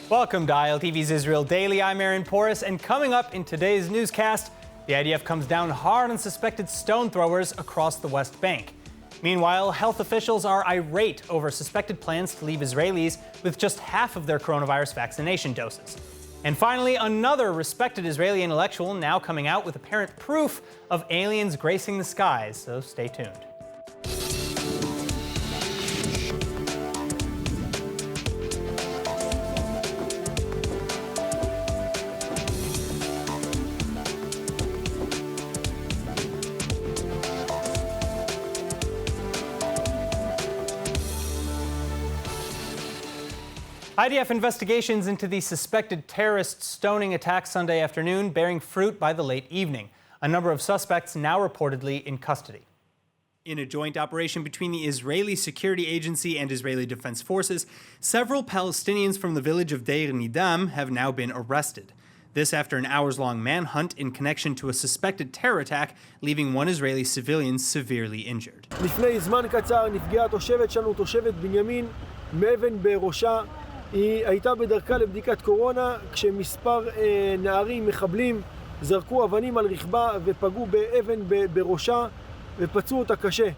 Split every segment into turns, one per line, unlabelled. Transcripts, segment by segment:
Welcome to ILTV's Israel Daily. I'm Aaron Porras, and coming up in today's newscast, the IDF comes down hard on suspected stone throwers across the West Bank. Meanwhile, health officials are irate over suspected plans to leave Israelis with just half of their coronavirus vaccination doses. And finally, another respected Israeli intellectual now coming out with apparent proof of aliens gracing the skies, so stay tuned. IDF investigations into the suspected terrorist stoning attack Sunday afternoon bearing fruit by the late evening. A number of suspects now reportedly in custody. In a joint operation between the Israeli Security Agency and Israeli Defense Forces, several Palestinians from the village of Deir Nidam have now been arrested. This after an hours-long manhunt in connection to a suspected terror attack, leaving one Israeli civilian severely injured.
לפני זמן קצר נפגעה תושבת שלנו, תושבת בנימין, מאבן בראשה. היא הייתה בדרכה לבדיקת קורונה כשמספר נערים מחבלים זרקו אבנים על רכבה ופגעו באבן בראשה ופצעו אותה קשה.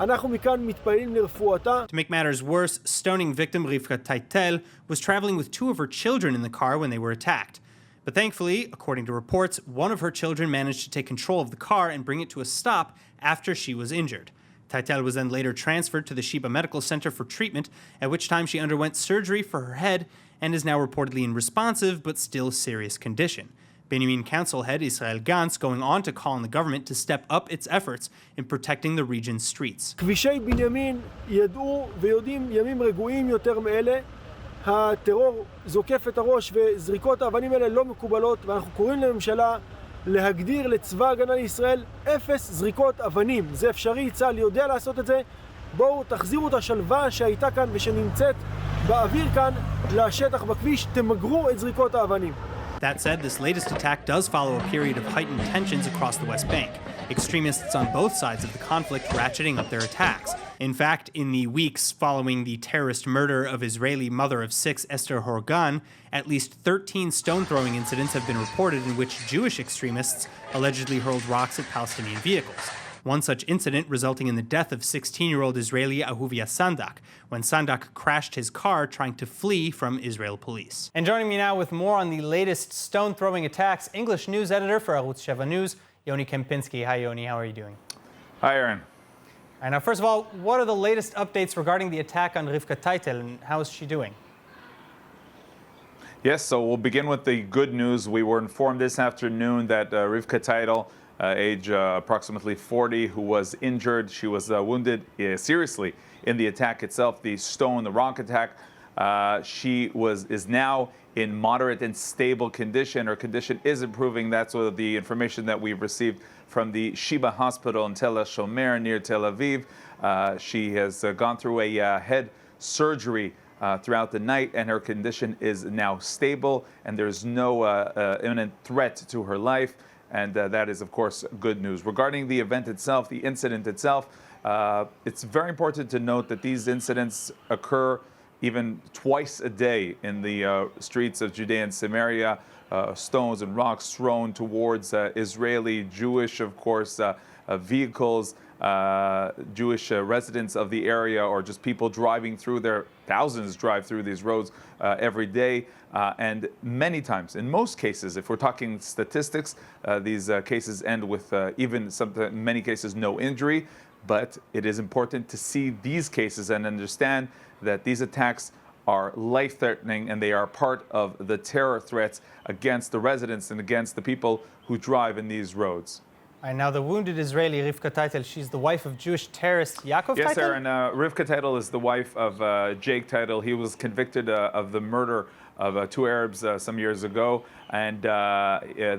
אנחנו מכאן מתפללים לרפואתה.
To make matters worse, stoning victim Rivka Taitel was traveling with two of her children in the car when they were attacked. But thankfully, according to reports, one of her children managed to take control of the car and bring it to a stop after she was injured. Taitel was then later transferred to the Sheba Medical Center for treatment, at which time she underwent surgery for her head and is now reportedly in responsive but still serious condition. Benjamin Council head Israel Gantz going on to call on the government to step up its efforts in protecting the region's streets.
כבישי בנימין ידעו ויודעים ימים רגועים יותר מאלה. הטרור זוקף את הראש וזריקות האבנים האלה לא מקובלות, ואנחנו קוראים לממשלה להגדיר לצבא הגנה לישראל 0 זריקות אבנים. זה אפשרי, צה"ל יודע לעשות את זה. בואו תחזירו את השלווה שהייתה כאן ושנמצאת באוויר כאן לשטח בכביש, תמגרו את זריקות האבנים.
That said, this latest attack does follow a period of heightened tensions across the West Bank. Extremists on both sides of the conflict ratcheting up their attacks. In fact, in the weeks following the terrorist murder of Israeli mother of 6 Esther Horgan, at least 13 stone-throwing incidents have been reported in which Jewish extremists allegedly hurled rocks at Palestinian vehicles. One such incident resulting in the death of 16-year-old Israeli Ahuvia Sandak, when Sandak crashed his car trying to flee from Israel police. And joining me now with more on the latest stone-throwing attacks, English news editor for Arutz Sheva News, Yoni Kempinski. Hi, Yoni. How are you doing?
Hi, Aaron.
All right, now, first of all, what are the latest updates regarding the attack on Rivka Taitel, and how is she doing?
Yes, so we'll begin with the good news. We were informed this afternoon that Rivka Taitel, age approximately 40, who was injured. She was wounded seriously in the attack itself, the rock attack. She is now in moderate and stable condition. Her condition is improving. That's the information that we've received from the Sheba Hospital in Tel Shomer near Tel Aviv. She has gone through a head surgery throughout the night, and her condition is now stable, and there's no imminent threat to her life. And that is, of course, good news. Regarding the event itself, the incident itself, it's very important to note that these incidents occur even twice a day in the streets of Judea and Samaria. Stones and rocks thrown towards Israeli, Jewish, of course, vehicles, Jewish residents of the area, or just people driving through there. Thousands drive through these roads every day. And many times, in most cases, if we're talking statistics, these cases end with in many cases, no injury. But it is important to see these cases and understand that these attacks are life-threatening, and they are part of the terror threats against the residents and against the people who drive in these roads.
All right, now, the wounded Israeli, Rivka Taitel, she's the wife of Jewish terrorist Yaakov Taitel?
Yes, Aaron. Rivka Taitel is the wife of Jake Taitel. He was convicted of the murder of 2 Arabs some years ago. And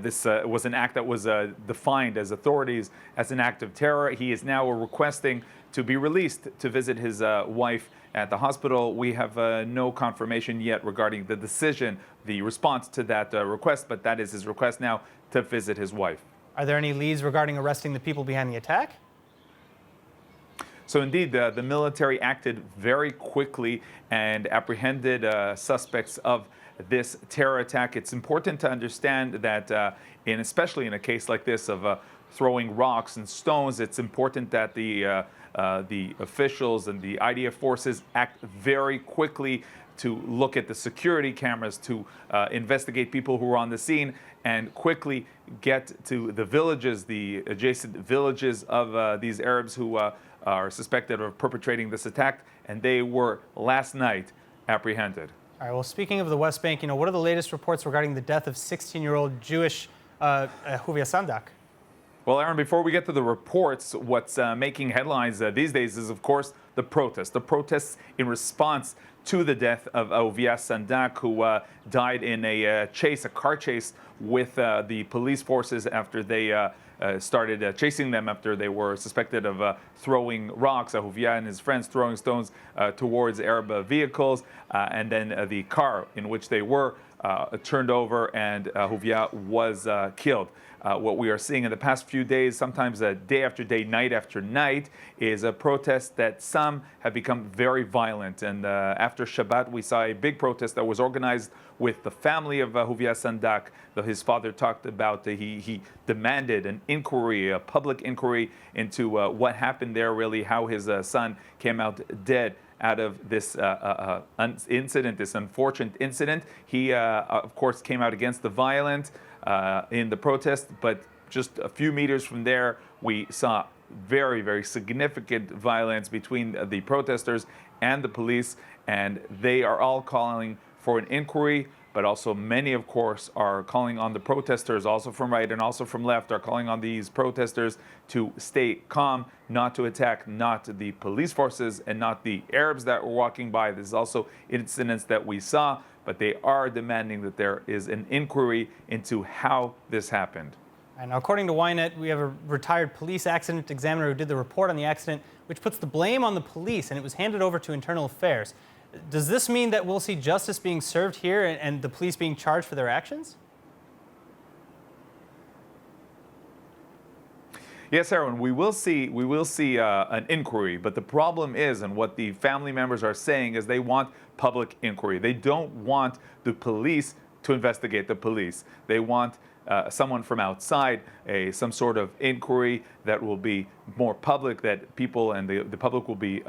this was an act that was defined as authorities as an act of terror. He is now requesting to be released to visit his wife at the hospital. We have no confirmation yet regarding the decision, the response to that request, but that is his request now to visit his wife.
Are there any leads regarding arresting the people behind the attack?
So indeed, the military acted very quickly and apprehended suspects of this terror attack. It's important to understand that, especially in a case like this of throwing rocks and stones, it's important that the officials and the IDF forces act very quickly to look at the security cameras, to investigate people who are on the scene, and quickly get to the villages, the adjacent villages of these Arabs who are suspected of perpetrating this attack, and they were last night apprehended.
All right, well, speaking of the West Bank, what are the latest reports regarding the death of 16-year-old Jewish Ahuvia Sandak?
Well, Aaron, before we get to the reports, what's making headlines these days is, of course, the protests in response to the death of Ahuvia Sandak, who died in a car chase with the police forces after they started chasing them after they were suspected of throwing rocks. Ahuvia and his friends throwing stones towards Arab vehicles, and then the car in which they were turned over, and Ahuvia was killed. What we are seeing in the past few days, sometimes day after day, night after night, is a protest that some have become very violent. And after Shabbat, we saw a big protest that was organized with the family of Ahuvia Sandak. His father talked about, he demanded an inquiry, a public inquiry into what happened there, really, how his son came out dead out of this incident, this unfortunate incident. He, of course, came out against the violence in the protest, but just a few meters from there, we saw very, very significant violence between the protesters and the police, and they are all calling for an inquiry, but also many, of course, are calling on the protesters, also from right and also from left, are calling on these protesters to stay calm, not to attack, not the police forces and not the Arabs that were walking by. This is also incidents that we saw, but they are demanding that there is an inquiry into how this happened.
And according to Ynet, we have a retired police accident examiner who did the report on the accident, which puts the blame on the police, and it was handed over to Internal Affairs. Does this mean that we'll see justice being served here and the police being charged for their actions?
Yes, Aaron, we will see an inquiry, but the problem is, and what the family members are saying, is they want public inquiry. They don't want the police to investigate the police. They want someone from outside, some sort of inquiry that will be more public, that people and the public will be,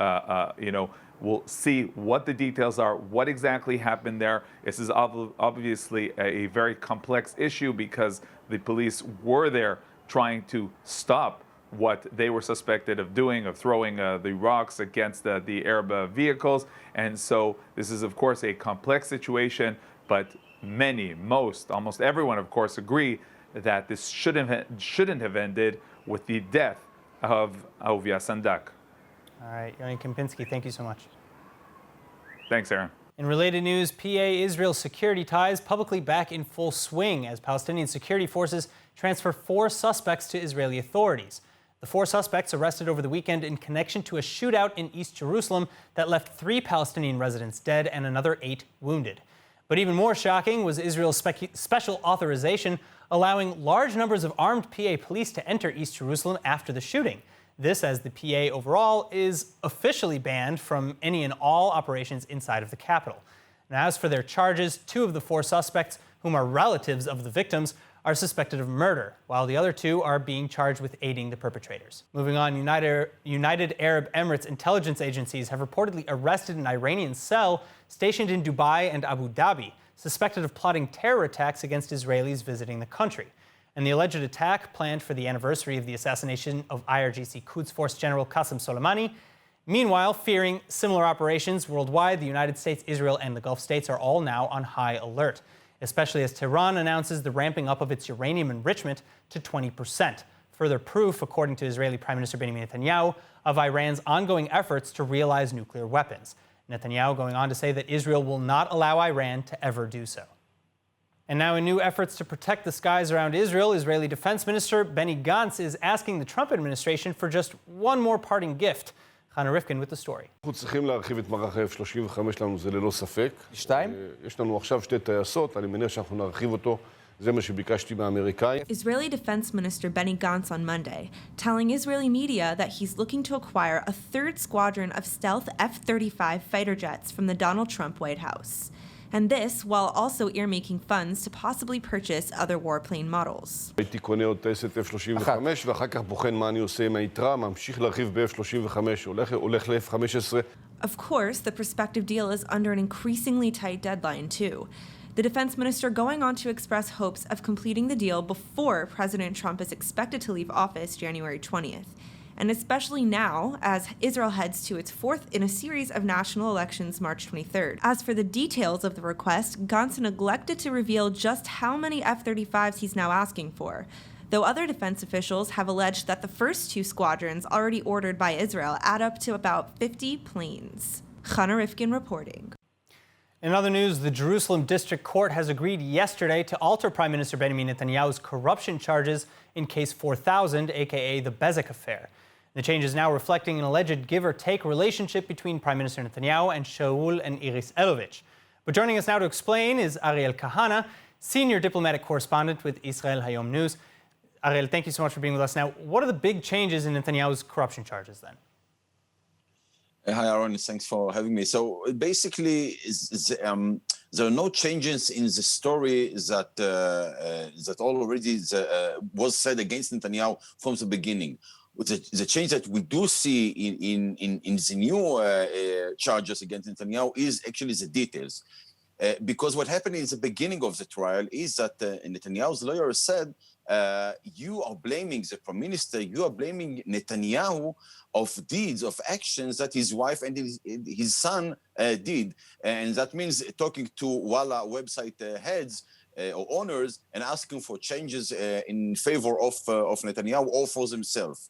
will see what the details are, what exactly happened there. This is obviously a very complex issue because the police were there trying to stop what they were suspected of doing, of throwing the rocks against the Arab vehicles. And so this is, of course, a complex situation, but almost everyone, of course, agree that this shouldn't have ended with the death of Ahuvia Sandak.
All right, Yoni Kempinski, thank you so much.
Thanks, Aaron.
In related news, PA-Israel security ties publicly back in full swing as Palestinian security forces transfer 4 suspects to Israeli authorities. The 4 suspects arrested over the weekend in connection to a shootout in East Jerusalem that left 3 Palestinian residents dead and another 8 wounded. But even more shocking was Israel's special authorization allowing large numbers of armed PA police to enter East Jerusalem after the shooting. This, as the PA overall is officially banned from any and all operations inside of the capital. Now, as for their charges, 2 of the 4 suspects, whom are relatives of the victims, are suspected of murder, while the other 2 are being charged with aiding the perpetrators. Moving on, United Arab Emirates intelligence agencies have reportedly arrested an Iranian cell stationed in Dubai and Abu Dhabi, suspected of plotting terror attacks against Israelis visiting the country. And the alleged attack, planned for the anniversary of the assassination of IRGC Quds Force General Qasem Soleimani. Meanwhile, fearing similar operations worldwide, the United States, Israel, and the Gulf states are all now on high alert, especially as Tehran announces the ramping up of its uranium enrichment to 20%. Further proof, according to Israeli Prime Minister Benjamin Netanyahu, of Iran's ongoing efforts to realize nuclear weapons. Netanyahu going on to say that Israel will not allow Iran to ever do so. And now in new efforts to protect the skies around Israel, Israeli Defense Minister Benny Gantz is asking the Trump administration for just one more parting gift. Chana Rifkin with the story.
אנחנו צריכים להרחיב את מערך ה-F-35 שלנו, זה ללא ספק. יש לנו עכשיו 2 טייסות, אני מניח שאנחנו נרחיב אותו זה מה שביקשתי מהאמריקאים.
Israeli Defense Minister Benny Gantz on Monday, telling Israeli media that he's looking to acquire a third squadron of stealth F-35 fighter jets from the Donald Trump White House. And this while also earmarking funds to possibly purchase other warplane models.
הייתי קונה עוד טייסת F-35 ואחר כך בוחן מה אני עושה עם היתרה, ממשיך להרחיב ב-F-35, הולך ל-F-15.
Of course, the prospective deal is under an increasingly tight deadline, too. The defense minister going on to express hopes of completing the deal before President Trump is expected to leave office January 20th. And especially now, as Israel heads to its fourth in a series of national elections March 23rd. As for the details of the request, Gantz neglected to reveal just how many F-35s he's now asking for, though other defense officials have alleged that the first two squadrons already ordered by Israel add up to about 50 planes. Chana Rifkin reporting.
In other news, the Jerusalem District Court has agreed yesterday to alter Prime Minister Benjamin Netanyahu's corruption charges in Case 4000, aka the Bezek affair. The change is now reflecting an alleged give-or-take relationship between Prime Minister Netanyahu and Shaul and Iris Elovich. But joining us now to explain is Ariel Kahana, senior diplomatic correspondent with Israel Hayom News. Ariel, thank you so much for being with us. Now, what are the big changes in Netanyahu's corruption charges then?
Hi, Aaron. Thanks for having me. So basically, there are no changes in the story that already was said against Netanyahu from the beginning. The change that we do see in the new charges against Netanyahu is actually the details. Because what happened in the beginning of the trial is that Netanyahu's lawyer said, you are blaming the prime minister, you are blaming Netanyahu of deeds, of actions that his wife and his son did. And that means talking to Walla website heads or owners and asking for changes in favor of Netanyahu or for themselves.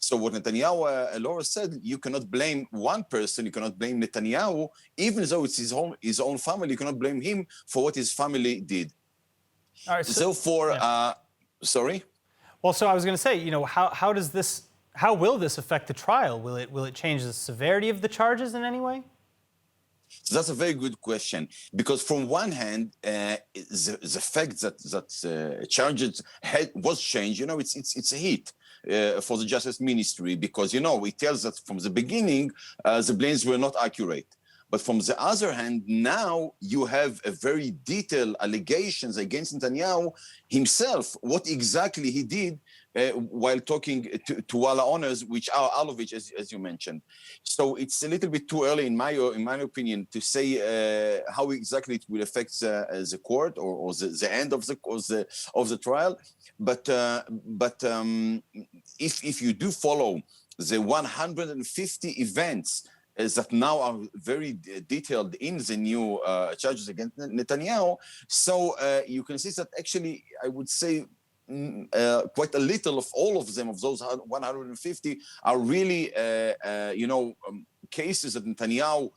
So what Netanyahu lawyer said, you cannot blame one person, you cannot blame Netanyahu, even though it's his own family, you cannot blame him for what his family did.
All right,
Therefore, sorry?
Well, so I was going to say, how will this affect the trial? Will it change the severity of the charges in any way?
So that's a very good question, because from one hand, the fact that charges was changed, it's a hit for the Justice Ministry, because it tells that from the beginning the blames were not accurate. But from the other hand, now you have a very detailed allegations against Netanyahu himself, what exactly he did while talking to Walla owners, which are Alovich, as you mentioned. So it's a little bit too early, in my opinion, to say how exactly it will affect the court or the end of the trial. But if you do follow the 150 events that now are very detailed in the new charges against Netanyahu, so you can see that actually, I would say, quite a little of all of them, of those 150, are really, cases that Netanyahu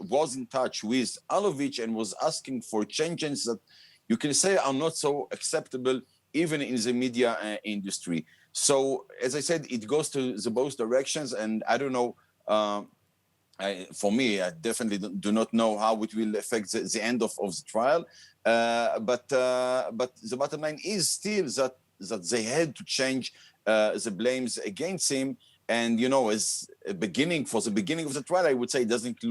was in touch with Alovich and was asking for changes that you can say are not so acceptable even in the media industry. So, as I said, it goes to the both directions, and I don't know. For me, I definitely do not know how it will affect the end of the trial. But the bottom line is still that they had to change the blames against him. And as a beginning of the trial, I would say it doesn't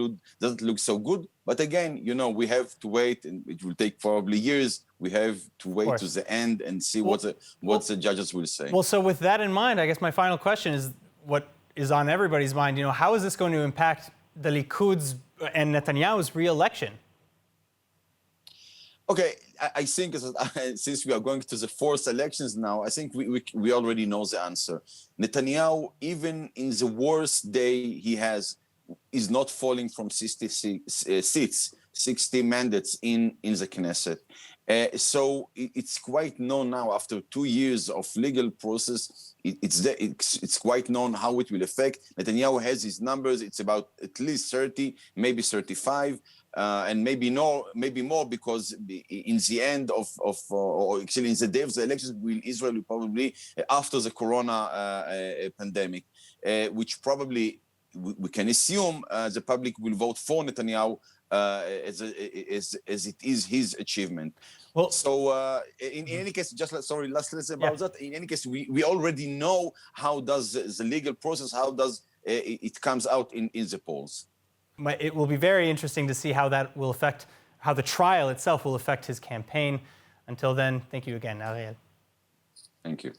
look so good. But again, we have to wait, and it will take probably years. We have to wait to the end and see what the judges will say.
Well, so with that in mind, I guess my final question is what is on everybody's mind. How is this going to impact the Likud's and Netanyahu's re-election?
Okay, I think since we are going to the fourth elections now, I think we already know the answer. Netanyahu, even in the worst day he has, is not falling from 60 seats, 60 mandates in the Knesset. So it's quite known now, after 2 years of legal process, it's quite known how it will affect. Netanyahu has his numbers. It's about at least 30, maybe 35. And maybe more, because in the end or actually in the day of the elections, Israel will probably, after the corona pandemic, which probably we can assume the public will vote for Netanyahu as it is his achievement.
Well,
so in any case, last lesson about that. In any case, we already know how does the legal process, how does it comes out in the polls.
It will be very interesting to see how that will affect, how the trial itself will affect his campaign. Until then, thank you again, Ariel.
Thank you.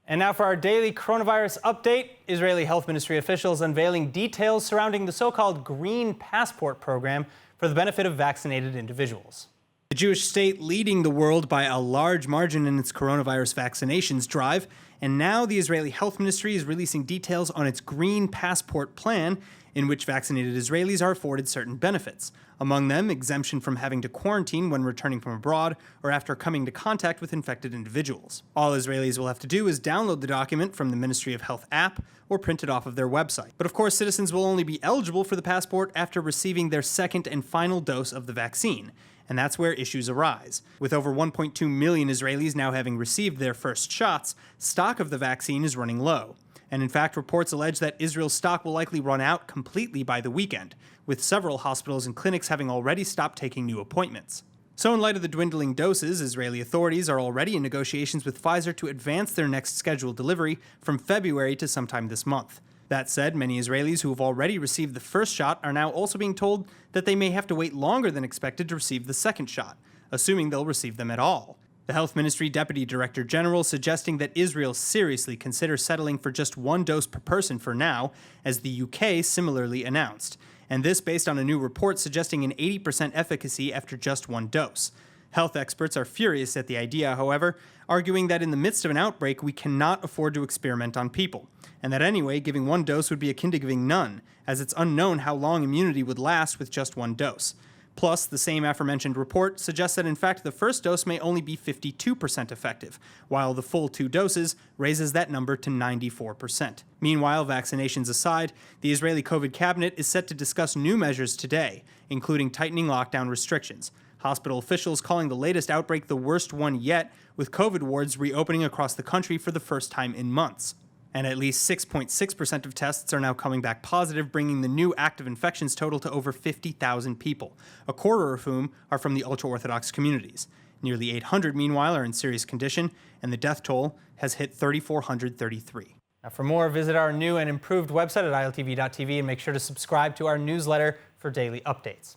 And now for our daily coronavirus update. Israeli Health Ministry officials unveiling details surrounding the so-called Green Passport program for the benefit of vaccinated individuals. The Jewish state leading the world by a large margin in its coronavirus vaccinations drive. And now the Israeli Health Ministry is releasing details on its Green Passport plan, in which vaccinated Israelis are afforded certain benefits. Among them, exemption from having to quarantine when returning from abroad or after coming into contact with infected individuals. All Israelis will have to do is download the document from the Ministry of Health app or print it off of their website. But of course, citizens will only be eligible for the passport after receiving their second and final dose of the vaccine. And that's where issues arise. With over 1.2 million Israelis now having received their first shots, stock of the vaccine is running low. And in fact, reports allege that Israel's stock will likely run out completely by the weekend, with several hospitals and clinics having already stopped taking new appointments. So in light of the dwindling doses, Israeli authorities are already in negotiations with Pfizer to advance their next scheduled delivery from February to sometime this month. That said, many Israelis who have already received the first shot are now also being told that they may have to wait longer than expected to receive the second shot, assuming they'll receive them at all. The Health Ministry Deputy Director General suggesting that Israel seriously consider settling for just one dose per person for now, as the UK similarly announced. And this based on a new report suggesting an 80% efficacy after just one dose. Health experts are furious at the idea, however, arguing that in the midst of an outbreak, we cannot afford to experiment on people. And that anyway, giving one dose would be akin to giving none, as it's unknown how long immunity would last with just one dose. Plus, the same aforementioned report suggests that in fact the first dose may only be 52% effective, while the full 2 doses raises that number to 94%. Meanwhile, vaccinations aside, the Israeli COVID cabinet is set to discuss new measures today, including tightening lockdown restrictions. Hospital officials calling the latest outbreak the worst one yet, with COVID wards reopening across the country for the first time in months. And at least 6.6% of tests are now coming back positive, bringing the new active infections total to over 50,000 people, a quarter of whom are from the ultra-Orthodox communities. Nearly 800, meanwhile, are in serious condition, and the death toll has hit 3,433. Now, for more, visit our new and improved website at ILTV.tv and make sure to subscribe to our newsletter for daily updates.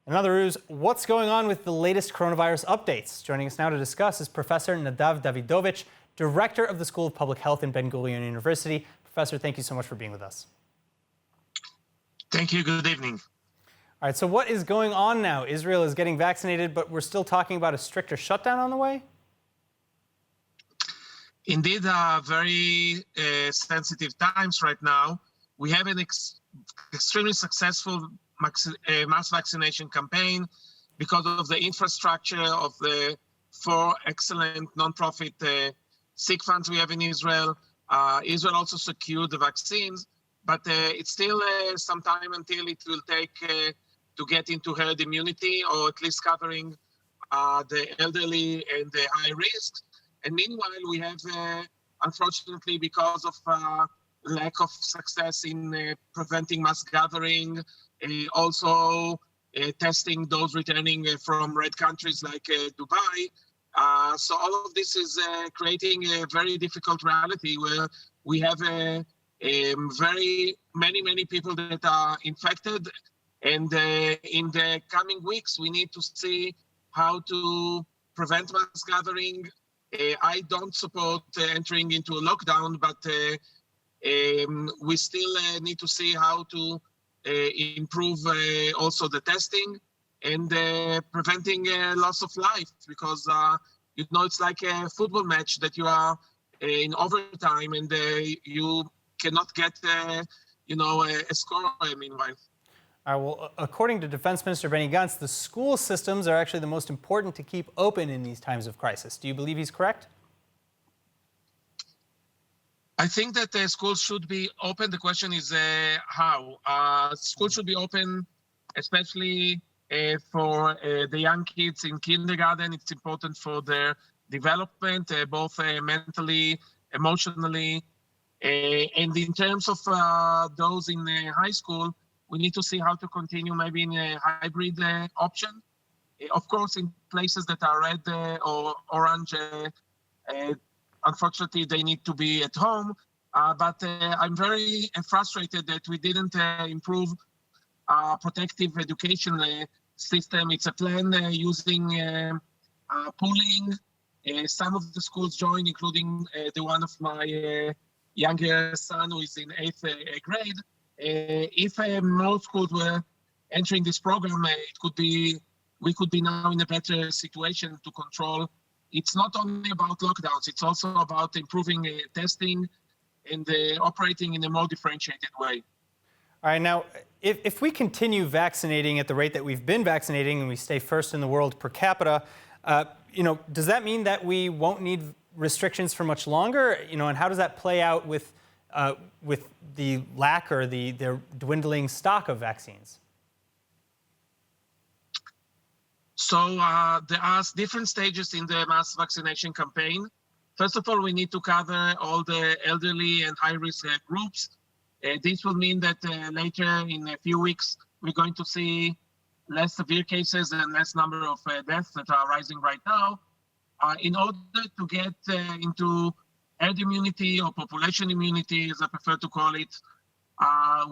In other news, what's going on with the latest coronavirus updates? Joining us now to discuss is Professor Profadav Davidovich, Director of the School of Public Health in Ben-Gurion University. Professor, thank you so much for being with us.
Thank you. Good evening.
All right, so what is going on now? Israel is getting vaccinated, but we're still talking about a stricter shutdown on the way?
Indeed, very sensitive times right now. We have an extremely successful mass vaccination campaign because of the infrastructure of the 4 excellent non-profit sick funds we have in Israel. Israel also secured the vaccines, but it's still some time until it will take to get into herd immunity, or at least covering the elderly and the high risks. And meanwhile, we have, unfortunately, because of lack of success in preventing mass gathering, also testing those returning from red countries like Dubai. So all of this is creating a very difficult reality where we have very many people that are infected. And in the coming weeks, we need to see how to prevent mass gathering. I don't support entering into a lockdown, but we still need to see how to improve also the testing and preventing loss of life, because it's like a football match that you are in overtime and you cannot get a score meanwhile.
Well, according to Defense Minister Benny Gantz, the school systems are actually the most important to keep open in these times of crisis. Do you believe he's correct?
I think that schools should be open. The question is how. Schools should be open, especially for the young kids in kindergarten. It's important for their development, both mentally, emotionally. And in terms of those in high school, We need to see how to continue maybe in a hybrid option. Of course, in places that are red or orange, unfortunately, they need to be at home. But I'm very frustrated that we didn't improve our protective education system. It's a plan using pooling. Some of the schools joined, including the one of my younger son who is in 8th grade. If more schools were entering this program, we could be now in a better situation to control. It's not only about lockdowns, it's also about improving testing and operating in a more differentiated way.
All right, now, if we continue vaccinating at the rate that we've been vaccinating and we stay first in the world per capita, does that mean that we won't need restrictions for much longer? And how does that play out with the lack or the dwindling stock of vaccines?
So there are different stages in the mass vaccination campaign. First of all, we need to cover all the elderly and high-risk groups. This will mean that later in a few weeks, we're going to see less severe cases and less number of deaths that are rising right now. In order to get into herd immunity or population immunity, as I prefer to call it,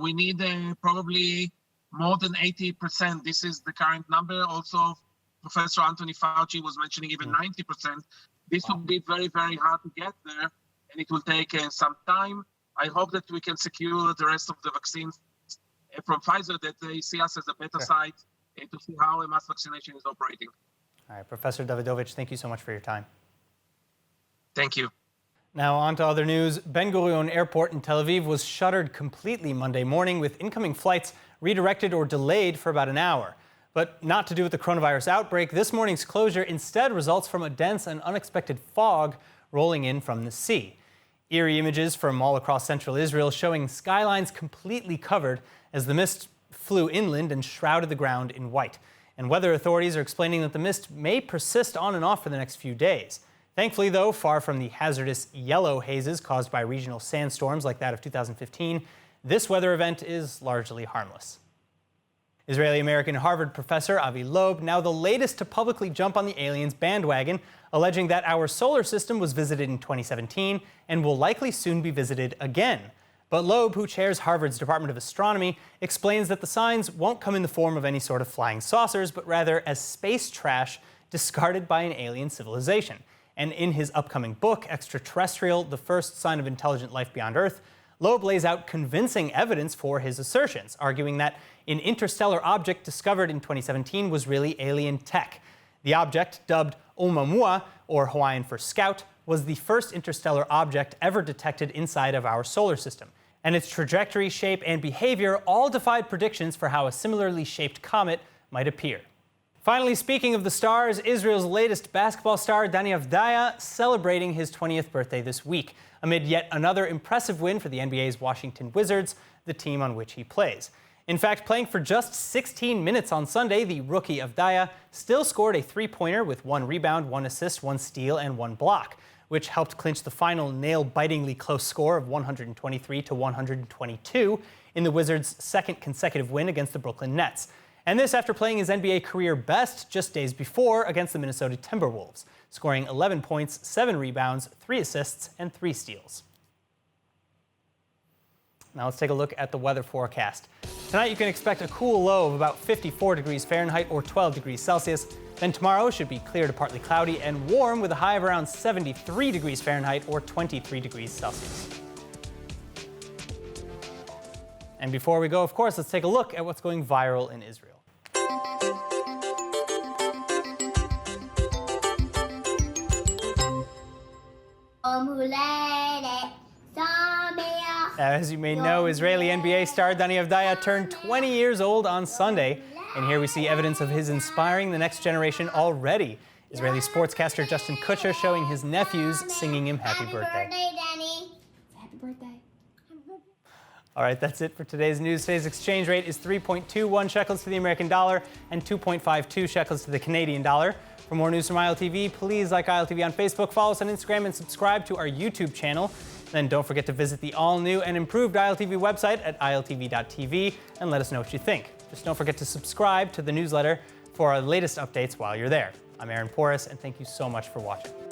we need probably more than 80%. This is the current number. Also, Professor Anthony Fauci was mentioning even 90%. This will be very, very hard to get there, and it will take some time. I hope that we can secure the rest of the vaccines from Pfizer, that they see us as a better site to see how a mass vaccination is operating.
All right, Professor Davidovich, thank you so much for your time.
Thank you.
Now on to other news. Ben Gurion Airport in Tel Aviv was shuttered completely Monday morning, with incoming flights redirected or delayed for about an hour. But not to do with the coronavirus outbreak, this morning's closure instead results from a dense and unexpected fog rolling in from the sea. Eerie images from all across central Israel showing skylines completely covered as the mist flew inland and shrouded the ground in white. And weather authorities are explaining that the mist may persist on and off for the next few days. Thankfully, though, far from the hazardous yellow hazes caused by regional sandstorms like that of 2015, this weather event is largely harmless. Israeli-American Harvard professor Avi Loeb, now the latest to publicly jump on the aliens bandwagon, alleging that our solar system was visited in 2017 and will likely soon be visited again. But Loeb, who chairs Harvard's Department of Astronomy, explains that the signs won't come in the form of any sort of flying saucers, but rather as space trash discarded by an alien civilization. And in his upcoming book, Extraterrestrial: The First Sign of Intelligent Life Beyond Earth, Loeb lays out convincing evidence for his assertions, arguing that an interstellar object discovered in 2017 was really alien tech. The object, dubbed Oumuamua, or Hawaiian for Scout, was the first interstellar object ever detected inside of our solar system. And its trajectory, shape, and behavior all defied predictions for how a similarly shaped comet might appear. Finally, speaking of the stars, Israel's latest basketball star, Dani Avdija, celebrating his 20th birthday this week, amid yet another impressive win for the NBA's Washington Wizards, the team on which he plays. In fact, playing for just 16 minutes on Sunday, the rookie Avdija still scored a three-pointer with 1 rebound, 1 assist, 1 steal, and 1 block, which helped clinch the final nail-bitingly close score of 123-122 in the Wizards' second consecutive win against the Brooklyn Nets. And this after playing his NBA career best just days before against the Minnesota Timberwolves, scoring 11 points, 7 rebounds, 3 assists, and 3 steals. Now let's take a look at the weather forecast. Tonight you can expect a cool low of about 54 degrees Fahrenheit or 12 degrees Celsius. Then tomorrow should be clear to partly cloudy and warm with a high of around 73 degrees Fahrenheit or 23 degrees Celsius. And before we go, of course, let's take a look at what's going viral in Israel. As you may know, Israeli NBA star Dani Avdija turned 20 years old on Sunday. And here we see evidence of his inspiring the next generation already. Israeli sportscaster Justin Kutcher showing his nephews singing him happy birthday.
Danny. Happy birthday.
All right, that's it for today's news. Today's exchange rate is 3.21 shekels to the American dollar and 2.52 shekels to the Canadian dollar. For more news from ILTV, please like ILTV on Facebook, follow us on Instagram, and subscribe to our YouTube channel. Then don't forget to visit the all-new and improved ILTV website at iltv.tv and let us know what you think. Just don't forget to subscribe to the newsletter for our latest updates while you're there. I'm Aaron Porras, and thank you so much for watching.